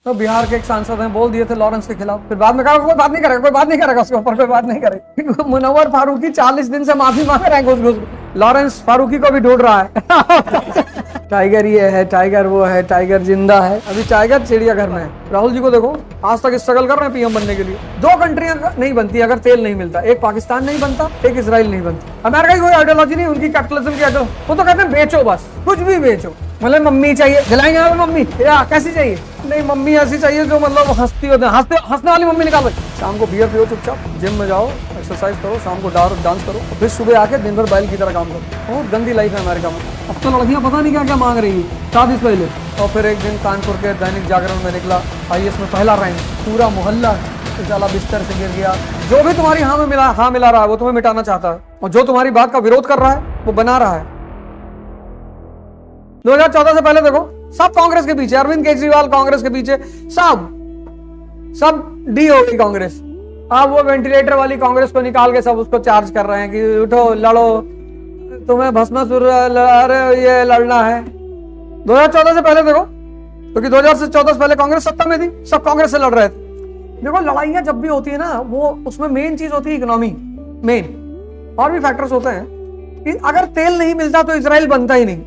तो बिहार के एक सांसद हैं, बोल दिए थे लॉरेंस के खिलाफ, फिर बाद में कहा कोई बात नहीं करेगा, कोई बात नहीं करेगा, उसके ऊपर कोई बात नहीं करेगी। मुनव्वर फारूकी 40 दिन से माफी मांग रहे हैं घुस घुस। लॉरेंस फारूकी को भी ढूंढ रहा है। टाइगर ये है, टाइगर वो है, टाइगर जिंदा है। अभी टाइगर चिड़ियाघर में है। राहुल जी को देखो, आज तक स्ट्रगल कर रहे हैं पीएम बनने के लिए। 2 कंट्रियां नहीं बनती अगर तेल नहीं मिलता। एक पाकिस्तान नहीं बनता, एक इजराइल नहीं बनता। अमेरिका की कोई आइडियोलॉजी नहीं, उनकी कैपिटलिज्म की आइडियोलॉजी। वो तो कहते हैं बेचो, बस कुछ भी बेचो। मतलब मम्मी चाहिए, दिलाएंगे आप मम्मी, या कैसी चाहिए? नहीं, मम्मी ऐसी चाहिए जो मतलब हंसती होते हैं, हंसने वाली मम्मी निकालो। शाम को बियर पियो चुपचाप, जिम में जाओ, एक्सरसाइज करो, शाम को डांस करो, फिर सुबह आके दिन भर बैल की तरह काम करो। बहुत गंदी लाइफ है अमेरिका में। अब तो लड़कियां पता नहीं क्या क्या मांग रही है शादी से पहले। और फिर एक दिन कानपुर के दैनिक जागरण में निकला IAS में पहला रैंक, पूरा मोहल्ला साला बिस्तर से गिर गया। जो भी तुम्हारी हाँ मिला रहा है वो तुम्हें मिटाना चाहता है, और जो तुम्हारी बात का विरोध कर रहा है वो बना रहा है। 2014 से पहले देखो, सब कांग्रेस के पीछे, अरविंद केजरीवाल कांग्रेस के पीछे, सब डी हो गई कांग्रेस। अब वो वेंटिलेटर वाली कांग्रेस को निकाल के सब उसको चार्ज कर रहे हैं कि उठो लड़ो, तुम्हें भस्मासुर ये लड़ना है। 2014 से पहले देखो, क्योंकि 2014 से पहले कांग्रेस सत्ता में थी, सब कांग्रेस से लड़ रहे थे। देखो, लड़ाइयां जब भी होती है ना, वो उसमें मेन चीज होती है इकोनॉमी, मेन। और भी फैक्टर्स होते हैं कि अगर तेल नहीं मिलता तो इजराइल बनता ही नहीं।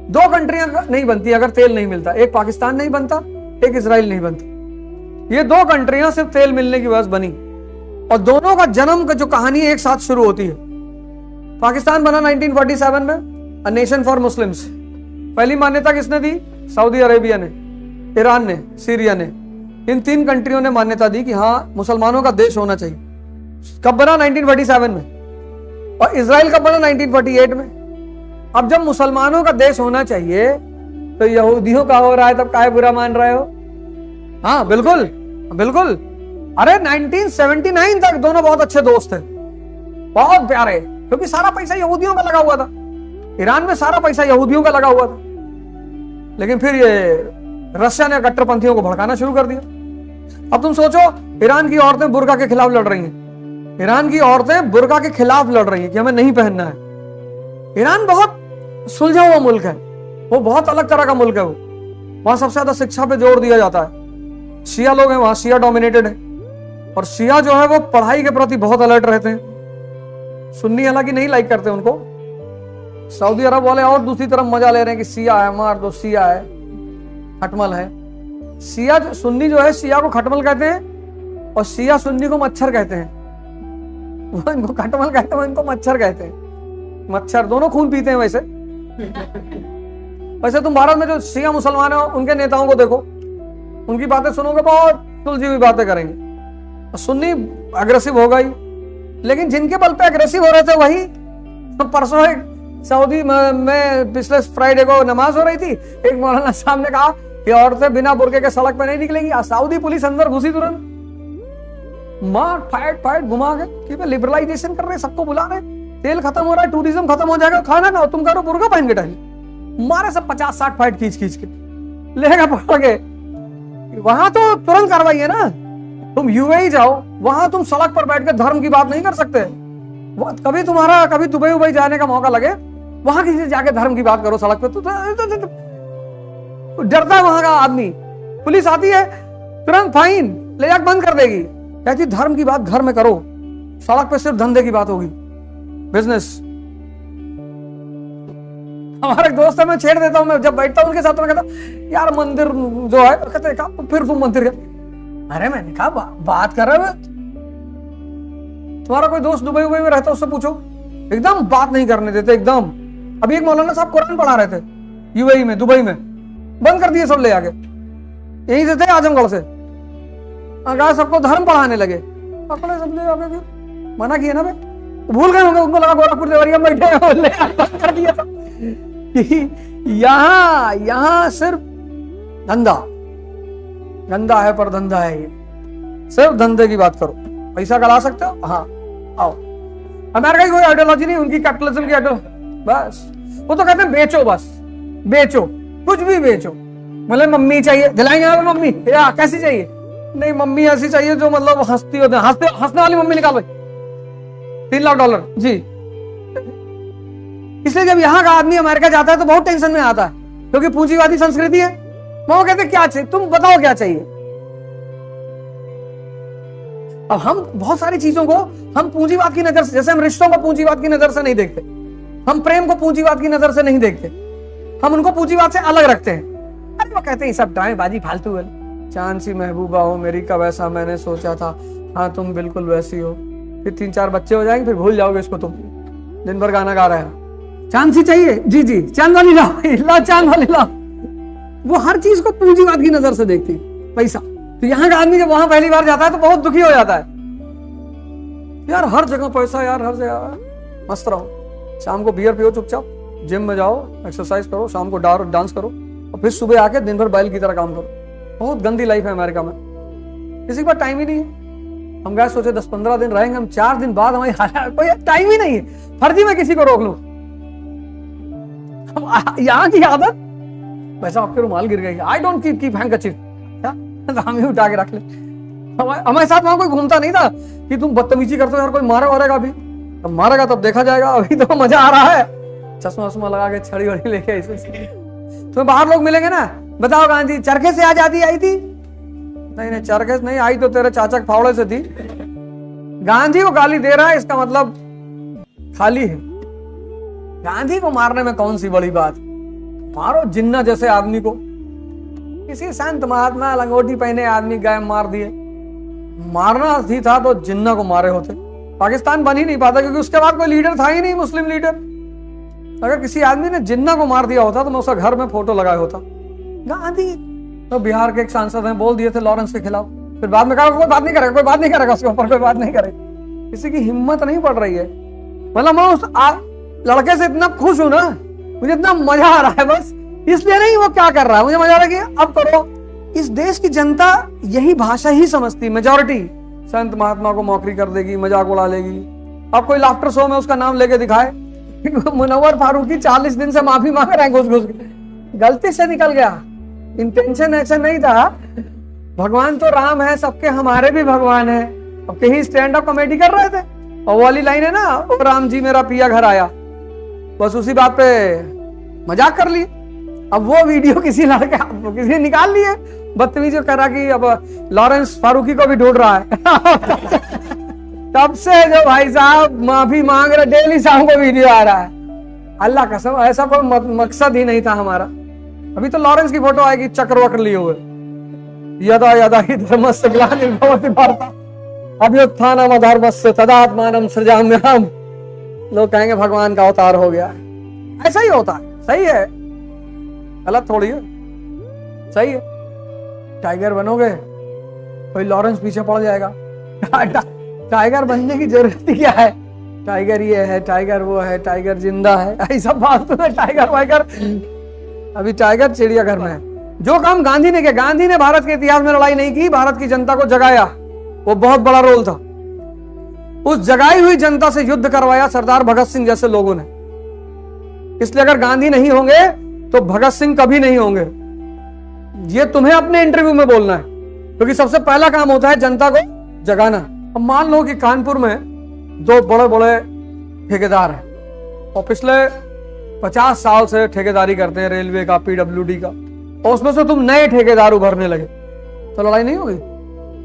2 कंट्रियां नहीं बनती अगर तेल नहीं मिलता। एक पाकिस्तान नहीं बनता, एक इजराइल नहीं बनता। ये 2 कंट्रियां सिर्फ तेल मिलने की वजह से बनी, और दोनों का जन्म का जो कहानी एक साथ शुरू होती है। पाकिस्तान बना 1947 में, अ नेशन फॉर मुस्लिम्स। पहली मान्यता किसने दी? सऊदी अरेबिया ने, ईरान ने, सीरिया ने। इन 3 कंट्रियों ने मान्यता दी कि हाँ, मुसलमानों का देश होना चाहिए। कब बना? 1947 में। और इजराइल कब बना? 1948 में। अब जब मुसलमानों का देश होना चाहिए तो यहूदियों का हो रहा है, तब काहे बुरा मान रहे हो? हाँ बिल्कुल बिल्कुल। अरे 1979 तक दोनों बहुत अच्छे दोस्त थे, बहुत प्यारे, क्योंकि सारा पैसा यहूदियों का लगा हुआ था। ईरान में सारा पैसा यहूदियों का लगा हुआ था। लेकिन फिर ये रशिया ने कट्टरपंथियों को भड़काना शुरू कर दिया। अब तुम सोचो, ईरान की औरतें बुर्का के खिलाफ लड़ रही हैं। ईरान की औरतें बुर्का के खिलाफ लड़ रही हैं कि हमें नहीं पहनना है। ईरान बहुत सुलझा हुआ मुल्क है, वो बहुत अलग तरह का मुल्क है। वो वहां सबसे ज्यादा शिक्षा पे जोर दिया जाता है। शिया लोग हैं वहां, शिया डोमिनेटेड है, और शिया जो है वो पढ़ाई के प्रति बहुत अलर्ट रहते हैं। सुन्नी हालांकि नहीं लाइक करते उनको। सऊदी अरब वाले और दूसरी तरफ मजा ले रहे हैं कि शिया है, मार दो, शिया है, खटमल है। शिया सुन्नी जो है, शिया को खटमल कहते हैं, और शिया सुन्नी को मच्छर कहते हैं। वो इनको खटमल कहते हैं, इनको मच्छर कहते हैं। मच्छर दोनों खून पीते हैं। वैसे तुम भारत में जो शिया मुसलमान है उनके नेताओं को देखो, उनकी बातें सुनोगे, बहुत सुलझी हुई बातें करेंगे। सुन्नी अग्रेसिव हो गई, लेकिन जिनके बल पे अग्रेसिव हो रहे थे वही परसों एक सऊदी में पिछले फ्राइडे को नमाज हो रही थी, एक मौलाना साहब ने कहा कि औरतें बिना बुर्के के सड़क पे नहीं निकलेंगी। सऊदी पुलिस अंदर घुसी, तुरंत मार फाइट घुमा के कि लिबरलाइजेशन कर रहे, सबको बुला रहे, तेल खत्म हो रहा है, टूरिज्म खत्म हो जाएगा, खाना खाओ, तुम करो बुर्का पहन के टहल। मारे सब 50-60 फाइट खींच के लेगा पकड़ के। वहां तो तुरंत कार्रवाई है ना। तुम UAE जाओ, वहां तुम सड़क पर बैठ के धर्म की बात नहीं कर सकते। कभी दुबई जाने का मौका लगे, वहां किसी से जाके धर्म की बात करो सड़क पे, तो डरता है वहां का आदमी। पुलिस आती है, तुरंत फाइन ले जाकर बंद कर देगी, कहती धर्म की बात घर में करो, सड़क पे सिर्फ धंधे की बात होगी, बिजनेस। हमारे दोस्त है, मैं छेड़ देता हूं, मैं जब बैठता हूं उनके साथ, मैं कहता यार मंदिर जो है, कहते हैं फिर तुम मंदिर गए। अरे मैंने कहा बात कर रहे हो, तुम्हारा कोई दोस्त दुबई में रहता है, उससे पूछो, एकदम बात नहीं करने देते एकदम। अभी एक मौलाना साहब कुरान पढ़ा रहे थे UAE में, दुबई में, बंद कर दिए सब ले आके। यहीं से थे, आजमगढ़ से, सबको धर्म पढ़ाने लगे, पकड़े सब ले आके, मना किया ना भाई, भूल गए होंगे, उनको लगा गोरखपुर देवरिया में बैठे हैं, बंद कर दिया था। यहाँ सिर्फ धंधा है, पर धंधा है ये, सिर्फ धंधे की बात करो। पैसा कला सकते हो, हाँ आओ। अमेरिका की कोई आइडियोलॉजी नहीं, उनकी कैपिटलिज्म की आइडियोलॉजी, बस वो तो कहते हैं बेचो, बस बेचो, कुछ भी बेचो। मतलब मम्मी चाहिए, दिलाएंगे आप मम्मी, या कैसी चाहिए? नहीं, मम्मी ऐसी चाहिए जो मतलब हंसती होते हैं, हंसने वाली मम्मी निकाल भाई, $3 लाख जी। इसलिए जब यहाँ का आदमी अमेरिका जाता है तो बहुत टेंशन में आता है, क्योंकि पूंजीवादी संस्कृति है, वो कहते क्या चाहिए, तुम बताओ क्या चाहिए। अब हम बहुत सारी चीजों को हम पूंजीवाद की नजर से, जैसे हम रिश्तों को पूंजीवाद की नजर से नहीं देखते, हम प्रेम को पूंजीवाद की नजर से नहीं देखते, हम उनको पूंजीवाद से अलग रखते हैं। अरे वो कहते हैं सब ड्रामेबाजी फालतू है। चांद सी महबूबा हो मेरी का वैसा मैंने सोचा था, हाँ तुम बिल्कुल वैसी हो। फिर 3-4 बच्चे हो जाएंगे, फिर भूल जाओगे इसको। तुम दिन भर गाना गा रहे हो, चांद सी चाहिए, जी जी चांद वाली लाओ, लाओ चांद वाली लाओ। वो हर चीज को पूंजीवाद की नजर से देखती है, पैसा। तो यहाँ का आदमी जब वहां पहली बार जाता है तो बहुत दुखी हो जाता है, यार हर जगह पैसा, यार हर जगह। मस्त रहो, शाम को बियर पियो चुपचाप, जिम में जाओ, एक्सरसाइज करो, शाम को डांस करो, और फिर सुबह आके दिन भर बैल की तरह काम करो। बहुत गंदी लाइफ है अमेरिका में, किसी के पास टाइम ही नहीं है। हम गए सोचे 10-15 दिन रहेंगे, हम 4 दिन बाद हमारी कोई टाइम ही नहीं है। फर्जी में किसी को रोक लो। यहाँ की आदत, वैसा आपके रुमाल गिर गई, आई डोंट कीप हैंकरचीफ, तो हम ही उठा के रख ले। हमारे साथ वहां कोई घूमता नहीं था कि तुम बदतमीजी करते हो, यार कोई मारा वारेगा अभी, तब मारेगा तब देखा जाएगा, अभी तो मजा आ रहा है। चश्मा वश्मा लगा के, छड़ी वड़ी लेके ऐसे। तुम्हें बाहर लोग मिलेंगे ना, बताओ गांधी चरखे से आजादी आई थी? नहीं, चरखे से नहीं आई, तो तेरे चाचा के फावड़े से थी। गांधी को गाली दे रहा है, इसका मतलब खाली है। गांधी को मारने में कौन सी बड़ी बात, मारो जिन्ना जैसे आदमी को। किसी संत महात्मा लंगोटी पहने आदमी गए मार दिए। मारना ही था तो जिन्ना को मारे होते। पाकिस्तान बन ही नहीं पाता, क्योंकि उसके बाद कोई लीडर था ही नहीं, मुस्लिम लीडर। अगर किसी आदमी ने जिन्ना को मार दिया होता तो मैं उसका घर में फोटो लगाया होता। गांधी तो बिहार के एक सांसद हैं, बोल दिए थे लॉरेंस के खिलाफ, फिर बाद में कहा कोई बात नहीं करेगा, कोई बात नहीं करेगा, उसके ऊपर कोई बात नहीं करेगा। किसी की हिम्मत नहीं पड़ रही है। मतलब मैं उस लड़के से इतना खुश हूं ना, मुझे इतना मजा आ रहा है, बस इसलिए नहीं वो क्या कर रहा है, मुझे मजा आ रहा है कि अब करो। इस देश की जनता यही भाषा ही समझती, मेजॉरिटी। संत महात्मा को मौकरी कर देगी, मजाक उड़ा लेगी। अब कोई लाफ्टर शो में उसका नाम लेके दिखाए, मुनव्वर फारूकी 40 दिन से माफी मांग रहे हैं घुस घुस के, गलती से निकल गया, इंटेंशन ऐसा नहीं था। भगवान तो राम है, सबके हमारे भी भगवान है। अब कहीं स्टैंड अप कॉमेडी कर रहे थे, और वाली लाइन है ना, ओ राम जी मेरा पिया घर आया, बस उसी बात पे मजाक कर ली। अब वो वीडियो किसी लड़के किसी ने निकाल लिए, बदतमीजी करा कि अब लॉरेंस फारूकी को भी ढूंढ रहा है। तब से जो भाई साहब माफी मांग रहे, डेली शाम को वीडियो आ रहा है। अल्लाह कसम, ऐसा कोई मकसद ही नहीं था हमारा। अभी तो लॉरेंस की फोटो आएगी चक्र वक्र लिए हुए, यदा यदा ही धर्मस्य ग्लानिर्भवति भारत अभ्युत्थानम् अधर्मस्य तदात्मानं सृजाम्यहम्। लोग कहेंगे भगवान का अवतार हो गया। ऐसा ही होता है, सही है, गलत थोड़ी है, सही है। टाइगर बनोगे, कोई लॉरेंस पीछे पड़ जाएगा। टाइगर बनने की जरूरत क्या है? टाइगर ये है, टाइगर वो है, टाइगर जिंदा है, ऐसा फालतू में टाइगर वाइगर। अभी टाइगर चिड़ियाघर में है। जो काम गांधी ने किया, गांधी ने भारत के इतिहास में लड़ाई नहीं की, भारत की जनता को जगाया, वो बहुत बड़ा रोल था। उस जगाई हुई जनता से युद्ध करवाया सरदार भगत सिंह जैसे लोगों ने। इसलिए अगर गांधी नहीं होंगे तो भगत सिंह कभी नहीं होंगे। ये तुम्हें अपने इंटरव्यू में बोलना है, क्योंकि सबसे पहला काम होता है जनता को जगाना। अब मान लो कि कानपुर में 2 बड़े बड़े ठेकेदार हैं, और पिछले 50 साल से ठेकेदारी करते हैं, रेलवे का, पीडब्ल्यूडी का, और उसमें से तुम नए ठेकेदार उभरने लगे, तो लड़ाई नहीं होगी,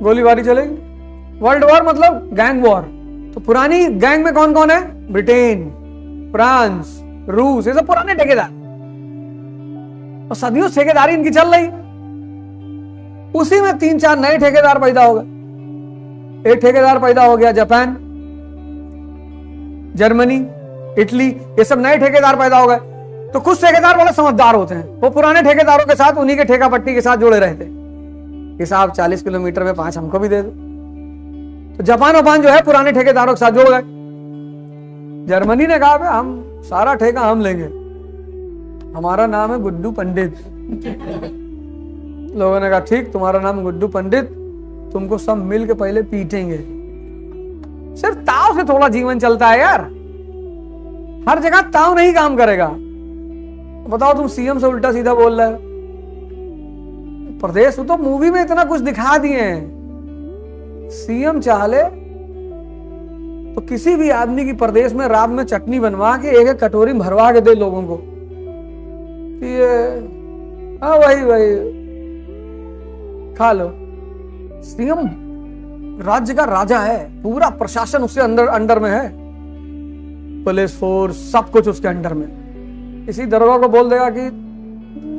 गोलीबारी चलेगी। वर्ल्ड वॉर मतलब गैंग वॉर। तो पुरानी गैंग में कौन कौन है? ब्रिटेन, फ्रांस, रूस, ये सब पुराने ठेकेदार, और सदियों ठेकेदारी इनकी चल रही। उसी में 3-4 नए ठेकेदार पैदा हो गए। एक ठेकेदार पैदा हो गया जापान, जर्मनी, इटली, ये सब नए ठेकेदार पैदा हो गए। तो कुछ ठेकेदार बड़े समझदार होते हैं, वो पुराने ठेकेदारों के साथ, उन्हीं के ठेका पट्टी के साथ जुड़े रहते, कि साहब 40 किलोमीटर में 5 हमको भी दे दो। तो जापान वपान जो है पुराने ठेकेदारों के साथ जुड़ गए। जर्मनी ने कहा हम सारा ठेका हम लेंगे, हमारा नाम है गुड्डू पंडित। लोगों ने कहा ठीक, तुम्हारा नाम गुड्डू पंडित, तुमको सब मिल के पहले पीटेंगे। सिर्फ ताव से थोड़ा जीवन चलता है यार, हर जगह ताव नहीं काम करेगा। बताओ तुम सीएम से उल्टा सीधा बोल रहे हो। प्रदेश तो मूवी में इतना कुछ दिखा दिए हैं, सीएम चाहे तो किसी भी आदमी की प्रदेश में रात में चटनी बनवा के एक कटोरी भरवा के दे लोगों को, ये हाँ वही खा लो। सीएम राज्य का राजा है, पूरा प्रशासन उसके अंडर में है, पुलिस फोर्स सब कुछ उसके अंडर में। किसी दरोगा को बोल देगा कि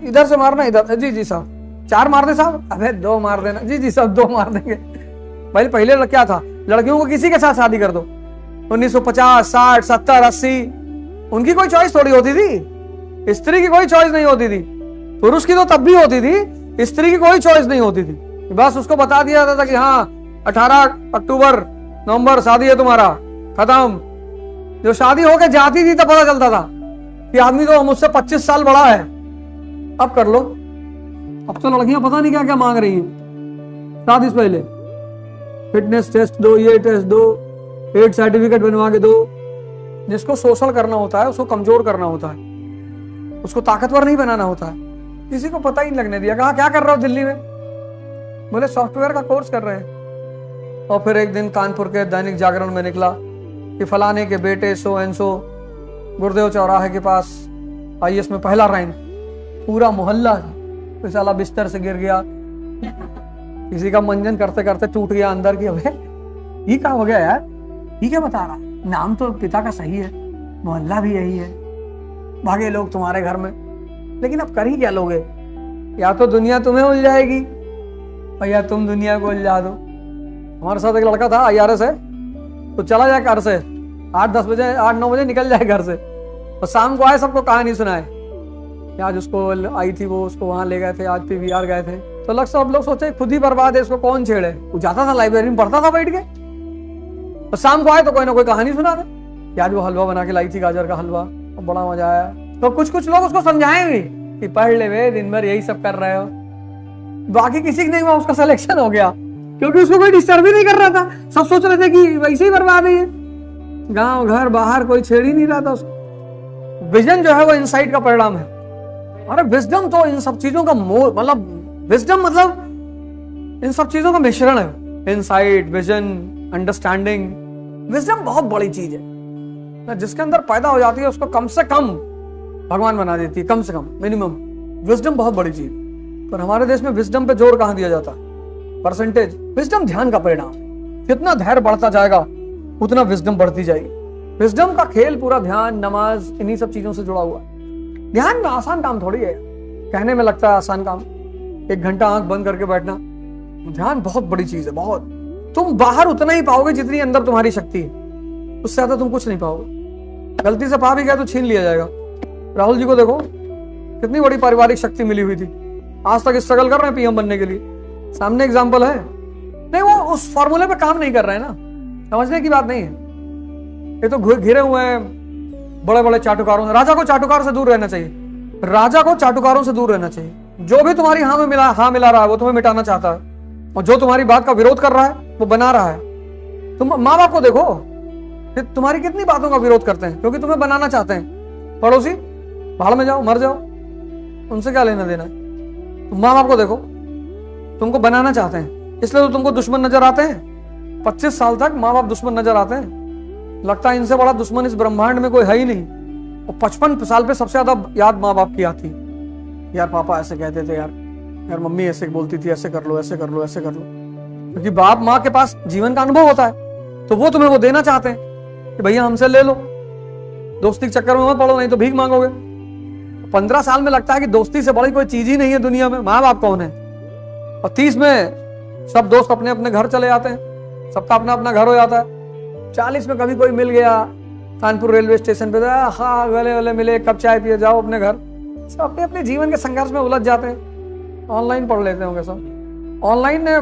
इधर से मारना, इधर, जी जी साहब 4 मार दे साहब, अबे 2 मार देना, जी जी साहब 2 मार देंगे। भाई पहले क्या था, लड़कियों को किसी के साथ शादी कर दो, 1950, 60, 70, 80 उनकी कोई चॉइस थोड़ी होती थी, स्त्री की कोई चॉइस नहीं होती थी। पुरुष की तो तब भी होती थी, स्त्री की कोई चॉइस नहीं होती थी। बस उसको बता दिया जाता था कि हाँ 18 अक्टूबर नवंबर शादी है तुम्हारा, खत्म। जो शादी होके जाती थी तब पता चलता था कि आदमी तो मुझसे 25 साल बड़ा है, अब कर लो। अब तो लड़कियां पता नहीं क्या क्या मांग रही हैं शादी से पहले, फिटनेस टेस्ट दो, ये टेस्ट दो, एड सर्टिफिकेट बनवा के दो। जिसको शोषण करना होता है उसको कमजोर करना होता है, उसको ताकतवर नहीं बनाना होता है। किसी को पता ही नहीं लगने दिया। कहा क्या कर रहे हो दिल्ली में, बोले सॉफ्टवेयर का कोर्स कर रहे हैं। और फिर एक दिन कानपुर के दैनिक जागरण में निकला कि फलाने के बेटे सो एंड सो गुरुदेव चौराहे के पास आईएएस में पहला रैंक, पूरा मोहल्ला तो साला बिस्तर से गिर गया। किसी का मंजन करते करते टूट गया अंदर की, अबे ये क्या हो गया यार, ये क्या बता रहा, नाम तो पिता का सही है, मोहल्ला भी यही है, भागे लोग तुम्हारे घर में। लेकिन अब कर ही क्या लोगे, या तो दुनिया तुम्हें उलझाएगी और या तुम दुनिया को उलझा दो। हमारे साथ एक लड़का था IRS है, तो चला जाए घर से 8-10 बजे 8-9 बजे निकल जाए घर से, और शाम को आए सबको कहानी सुनाए। आज उसको आई थी वो, उसको वहां ले गए थे, आज PVR गए थे। तो सब लोग सोचे खुद ही बर्बाद है, इसको कौन छेड़े। वो जाता था लाइब्रेरी में पढ़ता था बैठ के, और शाम को आए तो कोई ना कोई कहानी सुना दे। आज वो हलवा बना के लाई थी, गाजर का हलवा, बड़ा मजा आया। तो कुछ लोग उसको समझाए भी कि पढ़ ले वे, दिन भर यही सब कर रहे हो। बाकी किसी की नहीं हुआ, उसका सिलेक्शन हो गया, क्योंकि उसको कोई डिस्टर्ब ही नहीं कर रहा था। सब सोच रहे थे कि वैसे ही बर्बाद है, गांव घर बाहर कोई छेड़ ही नहीं रहा था उसको। विजन जो है वो इनसाइट का परिणाम है। अरे विजडम तो इन सब चीजों का मतलब विजडम मतलब इन सब चीजों का मिश्रण है। Insight, vision, understanding. विजडम बहुत बड़ी चीज है, जिसके अंदर पैदा हो जाती है उसको कम से कम भगवान बना देती है, कम से कम मिनिमम। विजडम बहुत बड़ी चीज। पर हमारे देश में विजडम पे जोर कहां दिया जाता है, परसेंटेज। विजडम ध्यान का परिणाम, जितना धैर्य बढ़ता जाएगा उतना विजडम बढ़ती जाएगी। विजडम का खेल पूरा ध्यान, नमाज, इन्हीं सब चीजों से जुड़ा हुआ है। ध्यान में आसान काम थोड़ी है, कहने में लगता है आसान काम, 1 घंटा आंख बंद करके बैठना। ध्यान बहुत बड़ी चीज है, बहुत। तुम बाहर उतना ही पाओगे जितनी अंदर तुम्हारी शक्ति है, उससे ज्यादा तुम कुछ नहीं पाओगे। गलती से पा भी गया तो छीन लिया जाएगा। राहुल जी को देखो, कितनी बड़ी पारिवारिक शक्ति मिली हुई थी, आज तक स्ट्रगल कर रहे हैं PM बनने के लिए। सामने एग्जाम्पल है। नहीं, वो उस फॉर्मूले पे काम नहीं कर रहे हैं ना, समझने की बात नहीं है। ये तो घिरे हुए हैं बड़े बड़े चाटुकारों से। राजा को चाटुकार से दूर रहना चाहिए, राजा को चाटुकारों से दूर रहना चाहिए। जो भी तुम्हारी हाँ मिला रहा है वो तुम्हें मिटाना चाहता है, और जो तुम्हारी बात का विरोध कर रहा है वो बना रहा है। तुम माँ बाप को देखो, तुम्हारी कितनी बातों का विरोध करते हैं क्योंकि तुम्हें बनाना चाहते हैं। पड़ोसी भाड़ में जाओ, मर जाओ, उनसे क्या लेना देना है। तुम माँ बाप को देखो, तुमको बनाना चाहते हैं, इसलिए तो तुमको दुश्मन नजर आते हैं। 25 साल तक माँ बाप दुश्मन नजर आते हैं, लगता है इनसे बड़ा दुश्मन इस ब्रह्मांड में कोई है ही नहीं। और 55 साल पे सबसे ज्यादा याद माँ बाप की आती, यार पापा ऐसे कहते थे, यार मम्मी ऐसे बोलती थी, ऐसे कर लो, ऐसे कर लो, ऐसे कर लो। क्योंकि बाप माँ के पास जीवन का अनुभव होता है, तो वो तुम्हें वो देना चाहते हैं कि भैया हमसे ले लो, दोस्ती के चक्कर में मत पड़ो, नहीं तो भीख मांगोगे। 15 साल में लगता है कि दोस्ती से बड़ी कोई चीज ही नहीं है दुनिया में, माँ बाप कौन है। और 30 में सब दोस्त अपने अपने घर चले जाते हैं, सबका अपना अपना घर हो जाता है। 40 में कभी कोई मिल गया कानपुर रेलवे स्टेशन पे, हाँ गले वाले मिले, कब चाय पिए, जाओ अपने घर। सब अपने अपने जीवन के संघर्ष में उलझ जाते हैं। ऑनलाइन पढ़ लेते होंगे सब। ऑनलाइन ने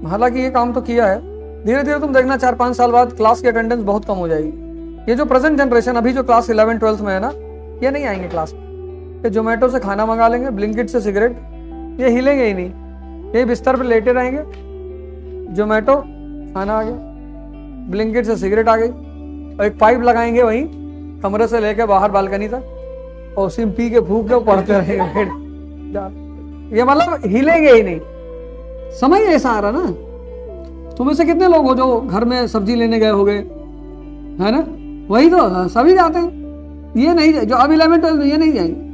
हालांकि ये काम तो किया है, धीरे धीरे तुम देखना 4-5 साल बाद क्लास की अटेंडेंस बहुत कम हो जाएगी। ये जो प्रेजेंट जनरेशन अभी जो क्लास 11-12 में है ना, ये नहीं आएंगे क्लास में। ये जोमेटो से खाना मंगा लेंगे, ब्लिंकिट से सिगरेट, ये हिलेंगे ही नहीं, ये बिस्तर पे लेटे रहेंगे। जोमेटो खाना आ गया, ब्लिंकिट से सिगरेट आ गई, और एक पाइप लगाएंगे वहीं कमरे से लेकर बाहर बालकनी तक, और उसी में पी के फूक के पढ़ते रहेंगे। ये मतलब हिलेंगे ही नहीं। समय ऐसा आ रहा ना, तुम्हें से कितने लोग हो जो घर में सब्जी लेने गए होगे, है ना, वही तो सभी जाते हैं। ये नहीं, जो अब 11-12 ये नहीं जाएंगे,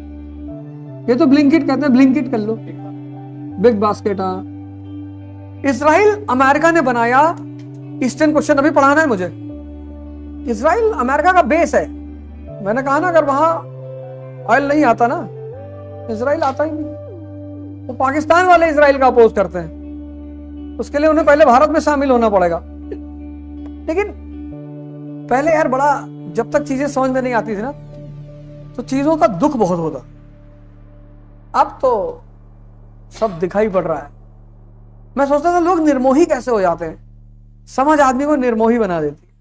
ये तो ब्लिंकिट कहते हैं, ब्लिंकिट कर लो, बिग बास्केट। इसराइल अमेरिका ने बनाया, ईस्टर्न क्वेश्चन अभी पढ़ाना है मुझे। इसराइल अमेरिका का बेस है। मैंने कहा ना, अगर वहां ऑयल नहीं आता ना, इसराइल आता ही नहीं। वो पाकिस्तान वाले इसराइल का अपोज करते हैं, उसके लिए उन्हें पहले भारत में शामिल होना पड़ेगा। लेकिन पहले यार बड़ा, जब तक चीजें समझ में नहीं आती थी ना, तो चीजों का दुख बहुत होता। अब तो सब दिखाई पड़ रहा है। मैं सोचता था लोग निर्मोही कैसे हो जाते हैं, समझ आदमी को निर्मोही बना देती।